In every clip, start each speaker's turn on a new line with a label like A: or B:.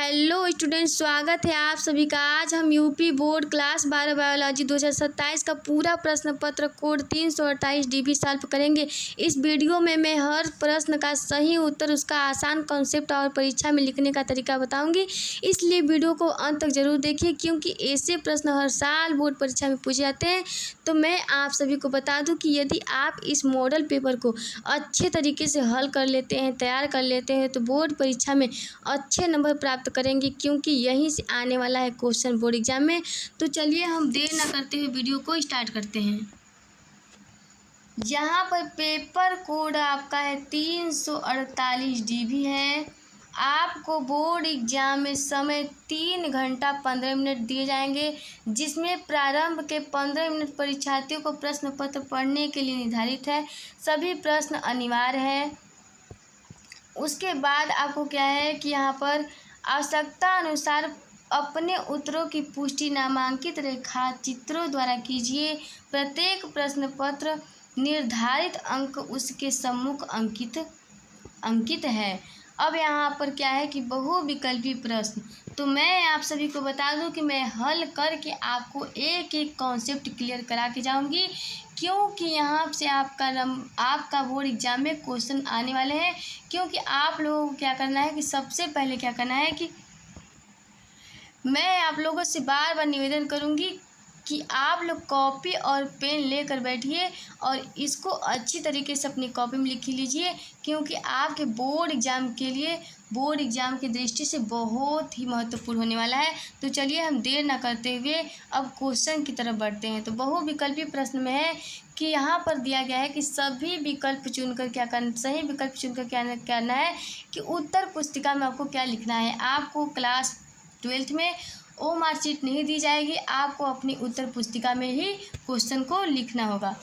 A: Hello students, स्वागत है आप सभी का। आज हम यूपी बोर्ड क्लास 12 बायोलॉजी 2027 का पूरा प्रश्न पत्र कोड 328 DB सॉल्व करेंगे। इस वीडियो में मैं हर प्रश्न का सही उत्तर, उसका आसान कॉन्सेप्ट और परीक्षा में लिखने का तरीका बताऊंगी, इसलिए वीडियो को अंत तक जरूर देखिए क्योंकि ऐसे प्रश्न हर साल बोर्ड परीक्षा में पूछे जाते हैं। तो मैं आप सभी को बता दूँ कि यदि आप इस मॉडल पेपर को अच्छे तरीके से हल कर लेते हैं, तैयार कर लेते हैं, तो बोर्ड परीक्षा में अच्छे नंबर प्राप्त करेंगे क्योंकि यहीं से आने वाला है क्वेश्चन बोर्ड एग्जाम में। तो चलिए हम देर ना करते हुए वीडियो को स्टार्ट करते हैं। यहाँ पर पेपर कोड आपका है 348 DB है। आपको बोर्ड एग्जाम में समय 3 घंटा 15 मिनट दिए जाएंगे, जिसमें प्रारंभ के 15 मिनट परीक्षार्थियों को प्रश्न पत्र पढ़ने के लिए निर्धारित है। सभी प्रश्न अनिवार्य है। उसके बाद आपको क्या है कि यहाँ पर आवश्यकता अनुसार अपने उत्तरों की पुष्टि नामांकित रेखा चित्रों द्वारा कीजिए। प्रत्येक प्रश्न पत्र निर्धारित अंक उसके सम्मुख अंकित है। अब यहाँ पर क्या है कि बहुविकल्पी प्रश्न, तो मैं आप सभी को बता दूं कि मैं हल करके आपको एक एक कॉन्सेप्ट क्लियर करा के जाऊंगी, क्योंकि यहाँ से आपका बोर्ड एग्जाम में क्वेश्चन आने वाले हैं। क्योंकि आप लोगों को क्या करना है कि सबसे पहले क्या करना है कि मैं आप लोगों से बार बार निवेदन करूँगी कि आप लोग कॉपी और पेन लेकर बैठिए और इसको अच्छी तरीके से अपनी कॉपी में लिख लीजिए, क्योंकि आपके बोर्ड एग्ज़ाम के लिए, बोर्ड एग्ज़ाम की दृष्टि से बहुत ही महत्वपूर्ण होने वाला है। तो चलिए हम देर ना करते हुए अब क्वेश्चन की तरफ बढ़ते हैं। तो बहुविकल्पी प्रश्न में है कि यहाँ पर दिया गया है कि सभी विकल्प चुनकर क्या करना, सही विकल्प चुनकर क्या करना है कि उत्तर पुस्तिका में आपको क्या लिखना है। आपको क्लास 12th में वो मार्कशीट नहीं दी जाएगी, आपको अपनी उत्तर पुस्तिका में ही क्वेश्चन को लिखना होगा।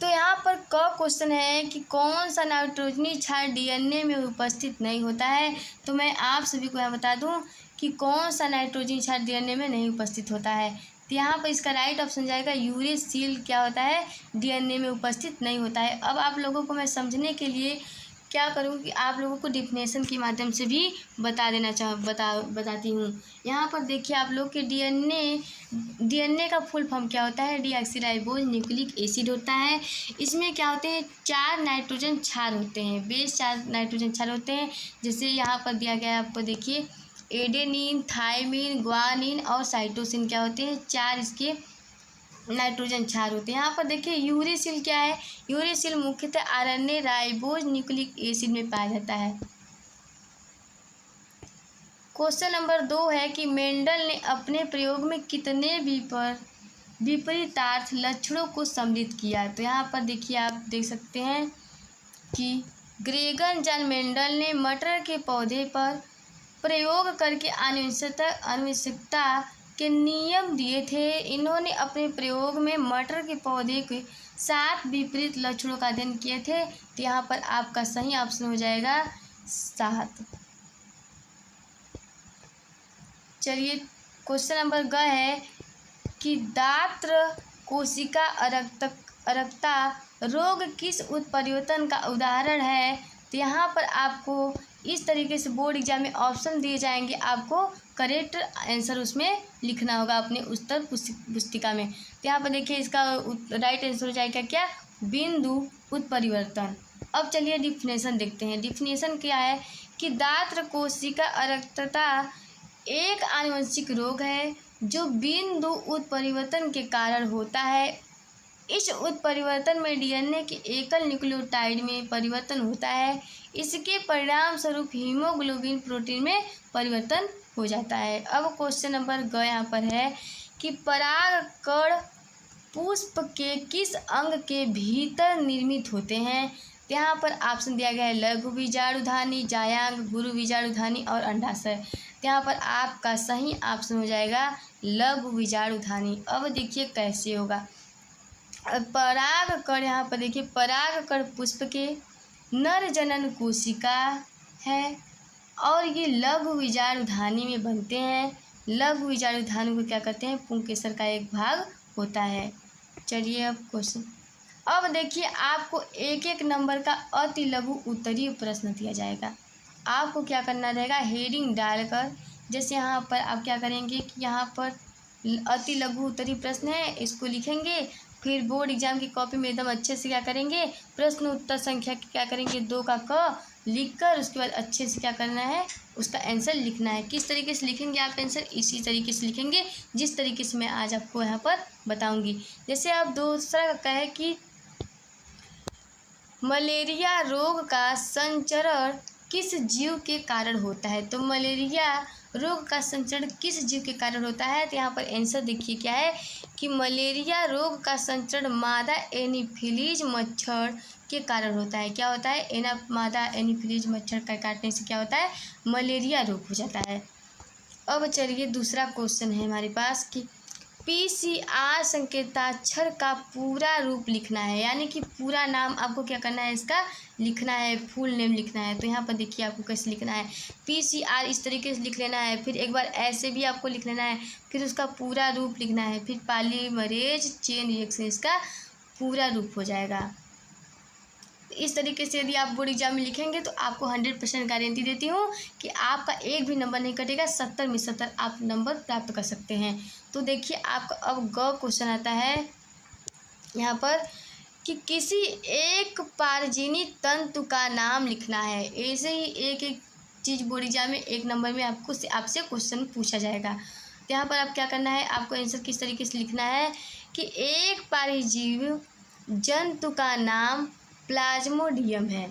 A: तो यहाँ पर क क्वेश्चन है कि कौन सा नाइट्रोजनी क्षार DNA में उपस्थित नहीं होता है। तो मैं आप सभी को यहाँ बता दूँ कि कौन सा नाइट्रोजनी क्षार DNA में नहीं उपस्थित होता है। तो यहाँ पर इसका राइट ऑप्शन जाएगा यूरेसिल क्या होता है, DNA में उपस्थित नहीं होता है। अब आप लोगों को मैं समझने के लिए क्या करूँ कि आप लोगों को डिफिनेशन के माध्यम से भी बताती हूँ। यहाँ पर देखिए आप लोग के DNA का फुल फॉर्म क्या होता है, डीऑक्सीराइबोज न्यूक्लिक एसिड होता है। इसमें क्या होते हैं, 4 नाइट्रोजन क्षार होते हैं, बेस 4 नाइट्रोजन क्षार होते हैं। जैसे यहाँ पर दिया गया है आपको, देखिए एडेनिन, थायमिन, ग्वानिन और साइटोसिन क्या होते हैं, 4 इसके नाइट्रोजन क्षार होते हैं। यहाँ पर देखिए यूरेसिल क्या है, यूरेसिल मुख्यतः RNA राइबोज न्यूक्लिक एसिड में पाया जाता है। क्वेश्चन नंबर 2 है कि मेंडल ने अपने प्रयोग में कितने विपरीतार्थ लक्षणों को सम्मिलित किया। तो यहाँ पर देखिए आप देख सकते हैं कि ग्रेगर जॉन मेंडल ने मटर के पौधे पर प्रयोग करके आनुवंशिकता के नियम दिए थे। इन्होंने अपने प्रयोग में मटर के पौधे के 7 विपरीत लक्षणों का अध्ययन किए थे। तो यहाँ पर आपका सही ऑप्शन हो जाएगा 7। चलिए क्वेश्चन नंबर ग है कि दात्र कोशिका अरक्ता रोग किस उत्परिवर्तन का उदाहरण है। तो यहाँ पर आपको इस तरीके से बोर्ड एग्जाम में ऑप्शन दिए जाएंगे, आपको करेक्ट आंसर उसमें लिखना होगा अपने उत्तर पुस्तिका में। तो यहाँ पर देखिए इसका राइट आंसर हो जाएगा क्या, बिंदु उत्परिवर्तन। अब चलिए डिफिनेशन देखते हैं। डिफिनेशन क्या है कि दात्र कोशिका अरक्तता एक आनुवंशिक रोग है जो बिंदु उत्परिवर्तन के कारण होता है। इस उत्परिवर्तन में DNA के एकल न्यूक्लियोटाइड में परिवर्तन होता है। इसके परिणाम स्वरूप हीमोग्लोबिन प्रोटीन में परिवर्तन हो जाता है। अब क्वेश्चन नंबर ग यहाँ पर है कि परागकण पुष्प के किस अंग के भीतर निर्मित होते हैं। यहाँ पर ऑप्शन दिया गया है लघु बीजाणुधानी, जायांग, गुरु बीजाणुधानी और अंडाशय। यहाँ पर आपका सही ऑप्शन हो जाएगा लघु बीजाणुधानी। अब देखिए कैसे होगा। परागकण, यहाँ पर देखिए परागकण पुष्प के नर जनन कोशिका है और ये लघु बीजाणुधानी में बनते हैं। लघु बीजाणुधानी को क्या कहते हैं, पुंकेसर का एक भाग होता है। चलिए अब क्वेश्चन, अब देखिए आपको एक एक नंबर का अति लघु उत्तरीय प्रश्न दिया जाएगा। आपको क्या करना रहेगा, हेडिंग डालकर, जैसे यहाँ पर आप क्या करेंगे कि यहाँ पर अति लघु उत्तरीय प्रश्न है, इसको लिखेंगे। फिर बोर्ड एग्जाम की कॉपी में एकदम अच्छे से क्या करेंगे, प्रश्न उत्तर संख्या क्या करेंगे 2 का क लिखकर उसके बाद अच्छे से क्या करना है, उसका आंसर लिखना है। किस तरीके से लिखेंगे आप आंसर, इसी तरीके से लिखेंगे जिस तरीके से मैं आज आपको यहाँ पर बताऊँगी। जैसे आप दूसरा का है कि मलेरिया रोग का संचरण किस जीव के कारण होता है। तो मलेरिया रोग का संचरण किस जीव के कारण होता है, तो यहाँ पर आंसर देखिए क्या है कि मलेरिया रोग का संचरण मादा एनीफिलीज मच्छर के कारण होता है। क्या होता है, मादा एनीफिलीज मच्छर का काटने से क्या होता है, मलेरिया रोग हो जाता है। अब चलिए दूसरा क्वेश्चन है हमारे पास कि PCR संकेताक्षर का पूरा रूप लिखना है, यानी कि पूरा नाम आपको क्या करना है, इसका लिखना है, फुल नेम लिखना है। तो यहाँ पर देखिए आपको कैसे लिखना है, PCR इस तरीके से लिख लेना है, फिर एक बार ऐसे भी आपको लिख लेना है, फिर उसका पूरा रूप लिखना है, फिर पॉलीमरेज चेन रिएक्शन इसका पूरा रूप हो जाएगा। इस तरीके से यदि आप बोर्ड एग्जाम में लिखेंगे तो आपको 100% गारंटी देती हूँ कि आपका एक भी नंबर नहीं कटेगा, 70 में 70 आप नंबर प्राप्त कर सकते हैं। तो देखिए आपका अब ग क्वेश्चन आता है यहाँ पर कि किसी एक पारजीनी तंतु का नाम लिखना है। ऐसे ही एक एक चीज़ बोर्ड एग्जाम में एक नंबर में आपसे क्वेश्चन पूछा जाएगा। तो यहाँ पर आप क्या करना है, आपको आंसर किस तरीके से लिखना है कि एक परजीवी जंतु का नाम प्लाज्मोडियम है।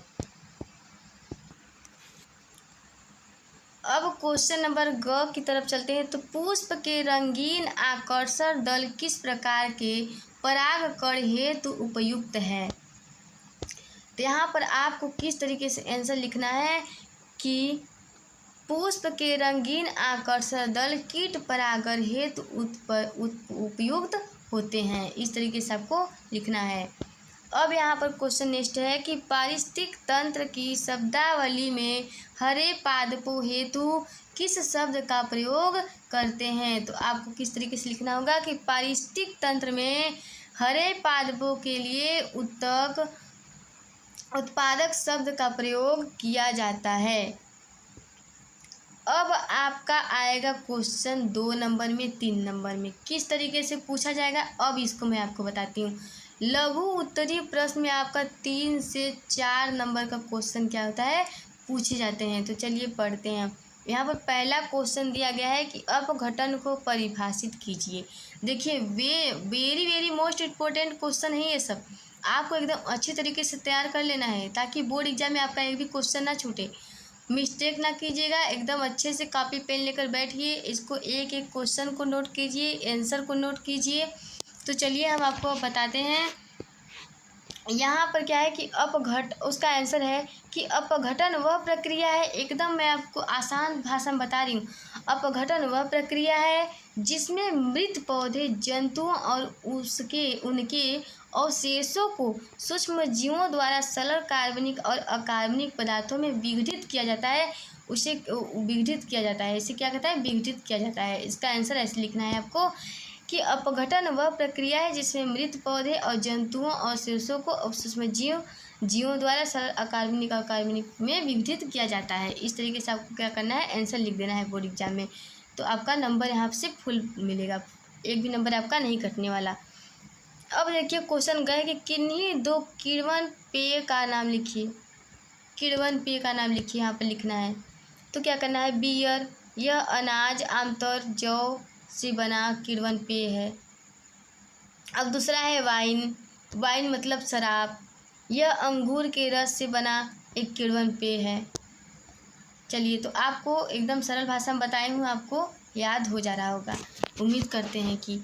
A: अब क्वेश्चन नंबर ग की तरफ चलते हैं। तो पुष्प के रंगीन आकर्षण दल किस प्रकार के परागकण हेतु उपयुक्त है। तो यहाँ पर आपको किस तरीके से आंसर लिखना है कि पुष्प के रंगीन आकर्षण दल कीट परागण हेतु उपयुक्त होते हैं। इस तरीके से आपको लिखना है। अब यहाँ पर क्वेश्चन नेक्स्ट है कि पारिस्थितिक तंत्र की शब्दावली में हरे पादपों हेतु किस शब्द का प्रयोग करते हैं। तो आपको किस तरीके से लिखना होगा कि पारिस्थितिक तंत्र में हरे पादपों के लिए उत्पादक शब्द का प्रयोग किया जाता है। अब आपका आएगा क्वेश्चन 2 नंबर में 3 नंबर में किस तरीके से पूछा जाएगा, अब इसको मैं आपको बताती हूँ। लघु उत्तरीय प्रश्न में आपका 3 से 4 नंबर का क्वेश्चन क्या होता है, पूछे जाते हैं। तो चलिए पढ़ते हैं। यहाँ पर पहला क्वेश्चन दिया गया है कि अपघटन को परिभाषित कीजिए। देखिए very very most important question है ये सब, आपको एकदम अच्छी तरीके से तैयार कर लेना है ताकि बोर्ड एग्जाम में आपका एक भी क्वेश्चन ना छूटे। मिस्टेक ना कीजिएगा, एकदम अच्छे से कॉपी पेन लेकर बैठिए, इसको एक एक क्वेश्चन को नोट कीजिए, आंसर को नोट कीजिए। तो चलिए हम आपको बताते हैं यहाँ पर क्या है कि उसका आंसर है कि अपघटन वह प्रक्रिया है, एकदम मैं आपको आसान भाषा में बता रही हूँ। अपघटन वह प्रक्रिया है जिसमें मृत पौधे जंतुओं और उनके अवशेषों को सूक्ष्म जीवों द्वारा सरल कार्बनिक और अकार्बनिक पदार्थों में विघटित किया जाता है। उसे विघटित किया जाता है, इसे क्या कहता है, विघटित किया जाता है। इसका आंसर ऐसे लिखना है आपको कि अपघटन वह प्रक्रिया है जिसमें मृत पौधे और जंतुओं और शीर्षों को सूक्ष्म जीवों द्वारा सरल अकार्बनिक में विघटित किया जाता है। इस तरीके से आपको क्या करना है, आंसर लिख देना है बोर्ड एग्जाम में। तो आपका नंबर यहाँ से फुल मिलेगा, एक भी नंबर आपका नहीं कटने वाला। अब देखिए क्वेश्चन गए कि किन्हीं 2 किण्वन पेय का नाम लिखिए। किण्वन पेय का नाम लिखिए, यहाँ पर लिखना है। तो क्या करना है, बियर, यह अनाज आमतौर जौ से बना किण्वन पेय है। अब दूसरा है वाइन मतलब शराब, यह अंगूर के रस से बना एक किण्वन पेय है। चलिए तो आपको एकदम सरल भाषा में बताई हूँ, आपको याद हो जा रहा होगा, उम्मीद करते हैं कि।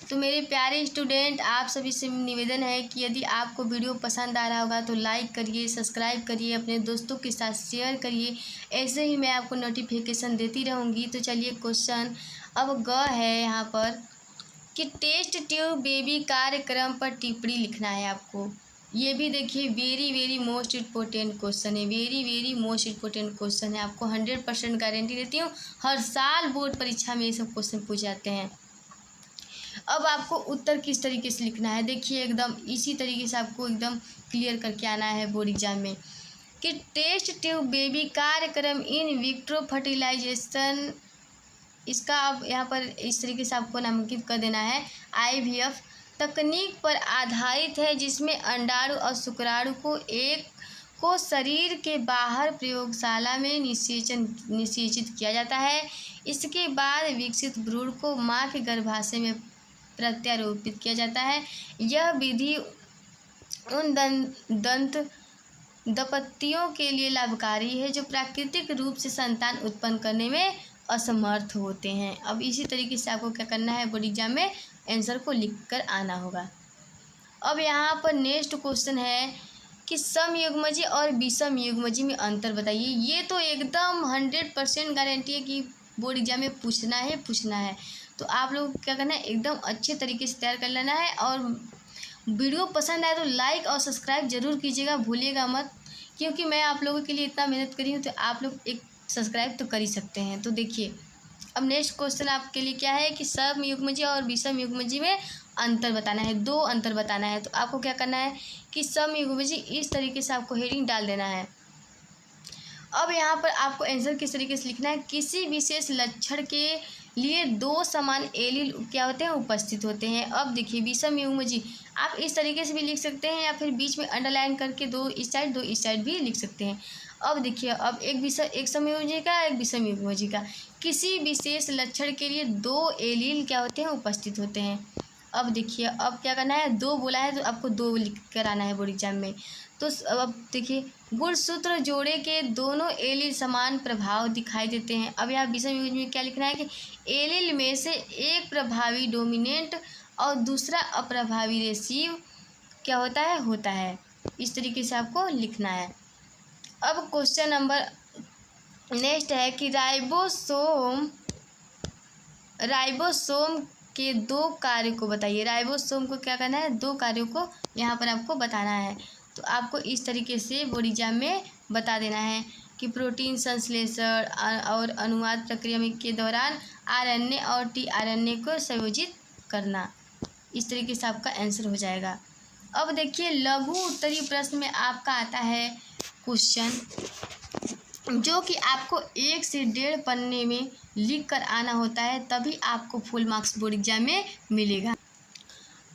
A: तो मेरे प्यारे स्टूडेंट, आप सभी से निवेदन है कि यदि आपको वीडियो पसंद आ रहा होगा तो लाइक करिए, सब्सक्राइब करिए, अपने दोस्तों के साथ शेयर करिए। ऐसे ही मैं आपको नोटिफिकेशन देती रहूँगी। तो चलिए क्वेश्चन अब ग है यहाँ पर कि टेस्ट ट्यूब बेबी कार्यक्रम पर टिप्पणी लिखना है आपको। ये भी देखिए very very most important question है, वेरी मोस्ट इम्पोर्टेंट क्वेश्चन है। आपको 100% गारंटी देती हूँ, हर साल बोर्ड परीक्षा में ये सब क्वेश्चन पूछे जाते हैं। अब आपको उत्तर किस तरीके से लिखना है, देखिए एकदम इसी तरीके से आपको एकदम क्लियर करके आना है बोर्ड एग्जाम में। कि टेस्ट ट्यूब बेबी कार्यक्रम इन विट्रो फर्टिलाइजेशन, इसका अब यहाँ पर इस तरीके से आपको नामांकित कर देना है। IVF तकनीक पर आधारित है जिसमें अंडाणु और शुक्राणु को शरीर के बाहर प्रयोगशाला में निषेचित किया जाता है। इसके बाद विकसित भ्रूण को माँ के गर्भाशय में प्रत्यारोपित किया जाता है। यह विधि उन दंत दंपतियों के लिए लाभकारी है जो प्राकृतिक रूप से संतान उत्पन्न करने में असमर्थ होते हैं। अब इसी तरीके से आपको क्या करना है, बोर्ड एग्जाम में आंसर को लिख कर आना होगा। अब यहाँ पर नेक्स्ट क्वेश्चन है कि समयुग्मजी और विषमयुग्मजी में अंतर बताइए। ये तो एकदम 100% गारंटी है कि बोर्ड एग्जाम में पूछना है। तो आप लोग क्या करना है, एकदम अच्छे तरीके से तैयार कर लेना है। और वीडियो पसंद आए तो लाइक और सब्सक्राइब जरूर कीजिएगा, भूलिएगा मत, क्योंकि मैं आप लोगों के लिए इतना मेहनत करी हूँ तो आप लोग एक सब्सक्राइब तो कर ही सकते हैं। तो देखिए अब नेक्स्ट क्वेश्चन आपके लिए क्या है कि समयुग्मजी और विषमयुग्मजी में अंतर बताना है, 2 अंतर बताना है। तो आपको क्या करना है कि समयुग्मजी इस तरीके से आपको हेडिंग डाल देना है। अब यहाँ पर आपको आंसर किस तरीके से लिखना है, किसी विशेष लक्षण के लिए 2 समान एलील क्या होते हैं, उपस्थित होते हैं। अब देखिए विषमयुग्मजी आप इस तरीके से भी लिख सकते हैं या फिर बीच में अंडरलाइन करके 2 इस साइड भी लिख सकते हैं। अब देखिए अब एक समयुग्मजी का एक विषमयुग्मजी का, किसी विशेष लक्षण के लिए 2 एलील क्या होते हैं, उपस्थित होते हैं। अब देखिए अब क्या करना है, 2 बोला है तो आपको 2 लिख कर आना है बोर्ड एग्जाम में। तो अब देखिए गुणसूत्र जोड़े के दोनों एलील समान प्रभाव दिखाई देते हैं। अब यहाँ विषमयुग्मजी में क्या लिखना है कि एलील में से एक प्रभावी डोमिनेंट और दूसरा अप्रभावी रिसीव क्या होता है। इस तरीके से आपको लिखना है। अब क्वेश्चन नंबर नेक्स्ट है कि राइबोसोम के 2 कार्यों को बताइए। राइबोसोम को क्या करना है, 2 कार्यों को यहाँ पर आपको बताना है। तो आपको इस तरीके से बोर्ड एग्जाम में बता देना है कि प्रोटीन संश्लेषण और अनुवाद प्रक्रिया में के दौरान RNA और tRNA को संयोजित करना। इस तरीके से आपका आंसर हो जाएगा। अब देखिए लघु उत्तरीय प्रश्न में आपका आता है क्वेश्चन जो कि आपको 1 से 1.5 पन्ने में लिख कर आना होता है, तभी आपको फुल मार्क्स बोर्ड एग्जाम में मिलेगा।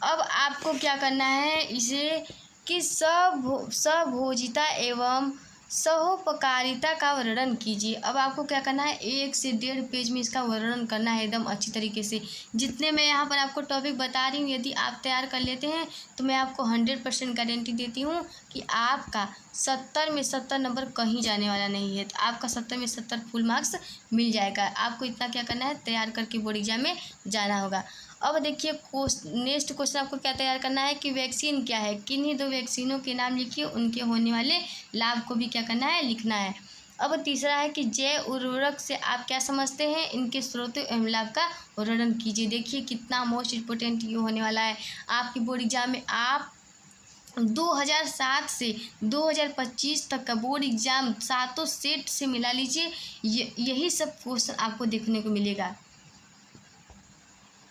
A: अब आपको क्या करना है इसे कि सभोजिता एवं सहोपकारिता का वर्णन कीजिए। अब आपको क्या करना है, 1 से 1.5 पेज में इसका वर्णन करना है एकदम अच्छी तरीके से। जितने मैं यहाँ पर आपको टॉपिक बता रही हूँ यदि आप तैयार कर लेते हैं तो मैं आपको 100% गारंटी देती हूँ कि आपका 70 में 70 नंबर कहीं जाने वाला नहीं है। तो आपका 70 में 70 फुल मार्क्स मिल जाएगा। आपको इतना क्या करना है, तैयार करके बोर्ड एग्जाम में जाना होगा। अब देखिए नेक्स्ट क्वेश्चन आपको क्या तैयार करना है कि वैक्सीन क्या है, किन्हीं 2 वैक्सीनों के नाम लिखिए, उनके होने वाले लाभ को भी क्या करना है, लिखना है। अब तीसरा है कि जैव उर्वरक से आप क्या समझते हैं, इनके स्रोतों एवं लाभ का वर्णन कीजिए। देखिए कितना मोस्ट इम्पोर्टेंट ये होने वाला है आपकी बोर्ड एग्जाम में। आप 2007 से 2025 तक का बोर्ड एग्जाम 7 सेट से मिला लीजिए, यही सब क्वेश्चन आपको देखने को मिलेगा।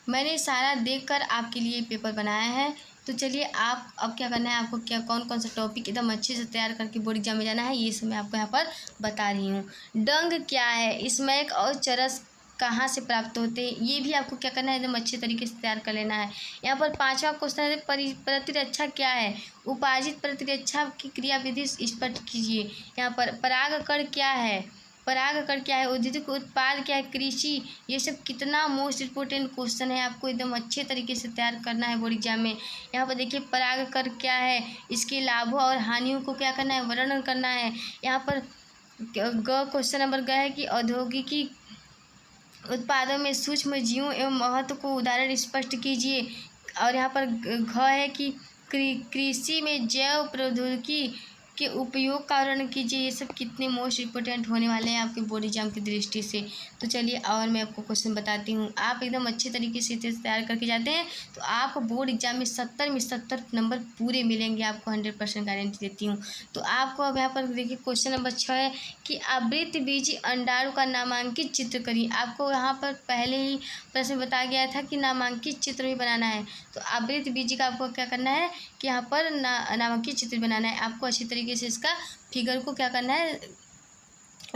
A: मैंने सारा देखकर आपके लिए पेपर बनाया है। तो चलिए आप अब क्या करना है, आपको क्या कौन सा टॉपिक एकदम अच्छे से तैयार करके बोर्ड एग्जाम में जाना है, ये सब मैं आपको यहाँ पर बता रही हूँ। डंग क्या है, स्मैक और चरस कहाँ से प्राप्त होते हैं, ये भी आपको क्या करना है, एकदम अच्छे तरीके से तैयार कर लेना है। यहाँ पर 5वां क्वेश्चन है प्रतिरक्षा क्या है, उपार्जित प्रतिरक्षा की क्रियाविधि स्पष्ट कीजिए। यहाँ पर परागकण क्या है, औद्योगिक उत्पाद क्या है, कृषि, ये सब कितना मोस्ट इम्पोर्टेंट क्वेश्चन है, आपको एकदम अच्छे तरीके से तैयार करना है बोर्ड एग्जाम में। यहाँ पर देखिए परागकण क्या है, इसके लाभों और हानियों को क्या करना है, वर्णन करना है। यहाँ पर क्वेश्चन नंबर ग है कि औद्योगिकी उत्पादों में सूक्ष्म जीवों एवं महत्व को उदाहरण स्पष्ट कीजिए। और यहाँ पर घ है कि कृषि में जैव प्रौद्योगिकी के उपयोग का वर्णन कीजिए। ये सब कितने मोस्ट इम्पोर्टेंट होने वाले हैं आपके बोर्ड एग्जाम की दृष्टि से। तो चलिए और मैं आपको क्वेश्चन बताती हूँ। आप एकदम अच्छे तरीके से तैयार करके जाते हैं तो आपको बोर्ड एग्जाम में 70 में 70 नंबर पूरे मिलेंगे, आपको 100% गारंटी देती हूँ। तो आपको अब यहाँ पर देखिए क्वेश्चन नंबर 6 है कि आवृतबीजी अंडाणु का नामांकित चित्र करिए। आपको यहाँ पर पहले ही प्रश्न बताया गया था कि नामांकित चित्र भी बनाना है। तो आवृतबीजी का आपको क्या करना है कि यहाँ पर नामांकित चित्र बनाना है। आपको अच्छी तरीके तरीके से इसका फिगर को क्या करना है,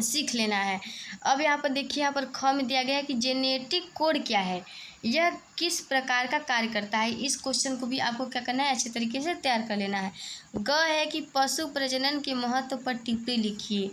A: सीख लेना है। अब यहाँ पर देखिए, यहाँ पर ख में दिया गया है कि जेनेटिक कोड क्या है, यह किस प्रकार का कार्य करता है। इस क्वेश्चन को भी आपको क्या करना है, अच्छे तरीके से तैयार कर लेना है। ग है कि पशु प्रजनन के महत्व पर टिप्पणी लिखिए।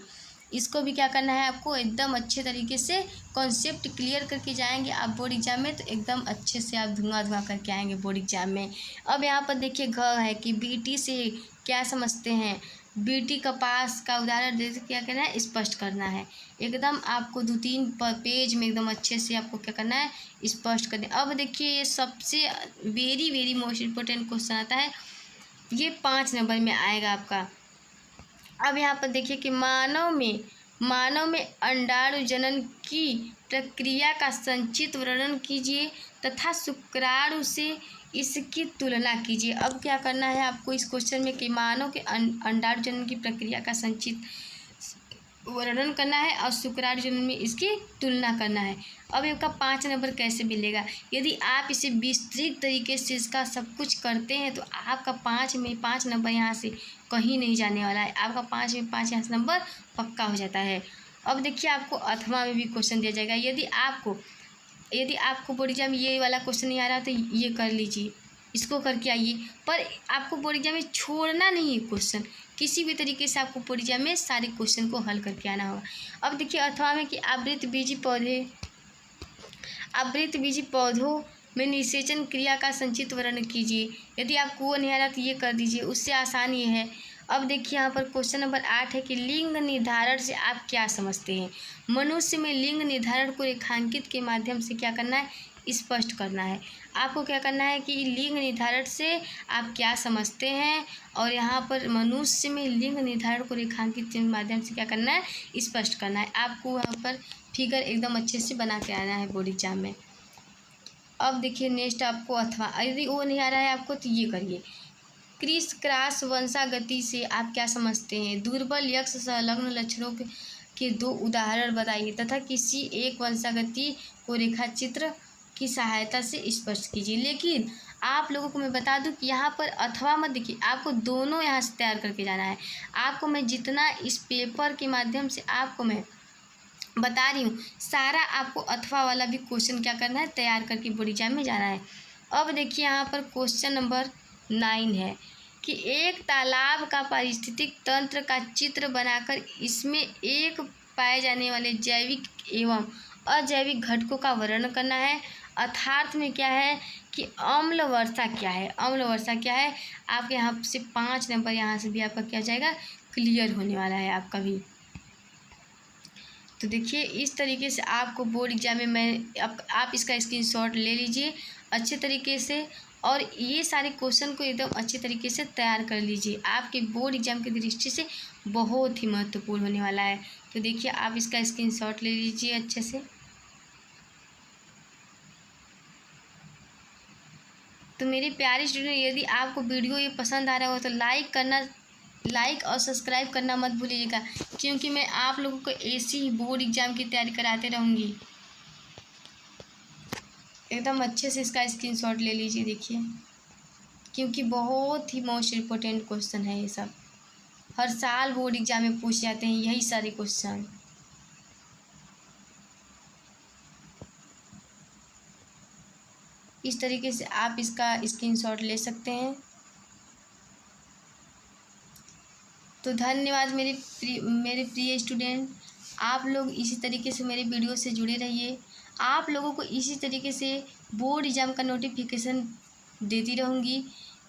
A: इसको भी क्या करना है, आपको एकदम अच्छे तरीके से कॉन्सेप्ट क्लियर करके जाएंगे आप बोर्ड एग्जाम में, तो एकदम अच्छे से आप धुआं करके आएंगे बोर्ड एग्जाम में। अब यहाँ पर देखिए, घ है कि बीटी से क्या समझते हैं। बीटी कपास का उदाहरण दे क्या करना है, स्पष्ट करना है। एकदम आपको 2-3 पेज में एकदम अच्छे से आपको क्या करना है, स्पष्ट करना है। अब देखिए, ये सबसे very very most important question आता है, ये 5 नंबर में आएगा आपका। अब यहाँ पर देखिए कि मानव में अंडाणु जनन की प्रक्रिया का संक्षिप्त वर्णन कीजिए तथा शुक्राणु से इसकी तुलना कीजिए। अब क्या करना है आपको इस क्वेश्चन में कि मानव के अंडाणु जनन की प्रक्रिया का संक्षिप्त वर्णन करना है और शुक्राणु जनन में इसकी तुलना करना है। अब इसका 5 नंबर कैसे मिलेगा, यदि आप इसे विस्तृत तरीके से इसका सब कुछ करते हैं तो आपका 5 में 5 नंबर यहाँ से कहीं नहीं जाने वाला है, आपका 5 में 5 यहाँ से नंबर पक्का हो जाता है। अब देखिए, आपको अथवा में भी क्वेश्चन दिया जाएगा। यदि आपको बोर्ड एग्जाम में ये वाला क्वेश्चन नहीं आ रहा तो ये कर लीजिए, इसको करके आइए। पर आपको बोर्ड एग्जाम में छोड़ना नहीं है क्वेश्चन, किसी भी तरीके से आपको बोर्ड एग्जाम में सारे क्वेश्चन को हल करके आना होगा। अब देखिए, अथवा में कि आवृतबीजी पौधों में निषेचन क्रिया का संक्षिप्त वर्णन कीजिए। यदि आपको वो नहीं आ रहा तो ये कर दीजिए, उससे आसान ये है। अब देखिए, यहाँ पर क्वेश्चन नंबर 8 है कि लिंग निर्धारण से आप क्या समझते हैं। मनुष्य में लिंग निर्धारण को रेखांकित के माध्यम से क्या करना है, स्पष्ट करना है। आपको क्या करना है कि लिंग निर्धारण से आप क्या समझते हैं, और यहाँ पर मनुष्य में लिंग निर्धारण को रेखांकित के माध्यम से क्या करना है, स्पष्ट करना है। आपको यहाँ पर फिगर एकदम अच्छे से बना के आना है बोर्ड एग्जाम में। अब देखिए, नेक्स्ट आपको अथवा, यदि वो नहीं आ रहा है आपको तो ये करिए। क्रिस क्रॉस वंशागति से आप क्या समझते हैं। दुर्बल यक्ष संलग्न लक्षणों के 2 उदाहरण बताइए तथा किसी एक वंशागति को रेखाचित्र की सहायता से स्पष्ट कीजिए। लेकिन आप लोगों को मैं बता दूं कि यहाँ पर अथवा मत देखिए, आपको दोनों यहाँ से तैयार करके जाना है। आपको मैं जितना इस पेपर के माध्यम से आपको मैं बता रही हूँ, सारा आपको अथवा वाला भी क्वेश्चन क्या करना है, तैयार करके बोर्ड एग्जाम में जाना है। अब देखिए, यहाँ पर क्वेश्चन नंबर 9 है कि एक तालाब का पारिस्थितिक तंत्र का चित्र बनाकर इसमें एक पाए जाने वाले जैविक एवं अजैविक घटकों का वर्णन करना है। अर्थात में क्या है कि अम्ल वर्षा क्या है, अम्ल वर्षा क्या है। आपके यहाँ से 5 नंबर यहाँ से भी आपका क्या जाएगा, क्लियर होने वाला है आपका भी। तो देखिए, इस तरीके से आपको बोर्ड एग्जाम में आप इसका स्क्रीनशॉट ले लीजिए अच्छे तरीके से, और ये सारे क्वेश्चन को एकदम अच्छे तरीके से तैयार कर लीजिए। आपके बोर्ड एग्जाम की दृष्टि से बहुत ही महत्वपूर्ण होने वाला है। तो देखिए, आप इसका स्क्रीनशॉट ले लीजिए अच्छे से। तो मेरे प्यारे स्टूडेंट, यदि आपको वीडियो ये पसंद आ रहा हो तो लाइक और सब्सक्राइब करना मत भूलिएगा, क्योंकि मैं आप लोगों को ऐसी ही बोर्ड एग्जाम की तैयारी कराते रहूँगी। एकदम अच्छे से इसका स्क्रीनशॉट ले लीजिए, देखिए, क्योंकि बहुत ही मोस्ट इम्पोर्टेंट क्वेश्चन है ये सब। हर साल बोर्ड एग्जाम में पूछ जाते हैं यही सारे क्वेश्चन। इस तरीके से आप इसका स्क्रीनशॉट ले सकते हैं। तो धन्यवाद मेरे प्रिय स्टूडेंट, आप लोग इसी तरीके से मेरे वीडियो से जुड़े रहिए। आप लोगों को इसी तरीके से बोर्ड एग्ज़ाम का नोटिफिकेशन देती रहूँगी,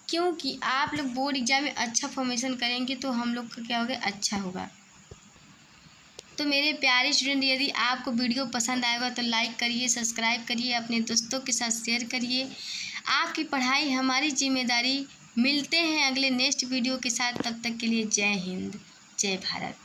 A: क्योंकि आप लोग बोर्ड एग्ज़ाम में अच्छा फॉर्मेशन करेंगे तो हम लोग का क्या होगा, अच्छा होगा। तो मेरे प्यारे स्टूडेंट, यदि आपको वीडियो पसंद आएगा तो लाइक करिए, सब्सक्राइब करिए, अपने दोस्तों के साथ शेयर करिए। आपकी पढ़ाई हमारी जिम्मेदारी। मिलते हैं अगले नेक्स्ट वीडियो के साथ, तब तक के लिए जय हिंद, जय भारत।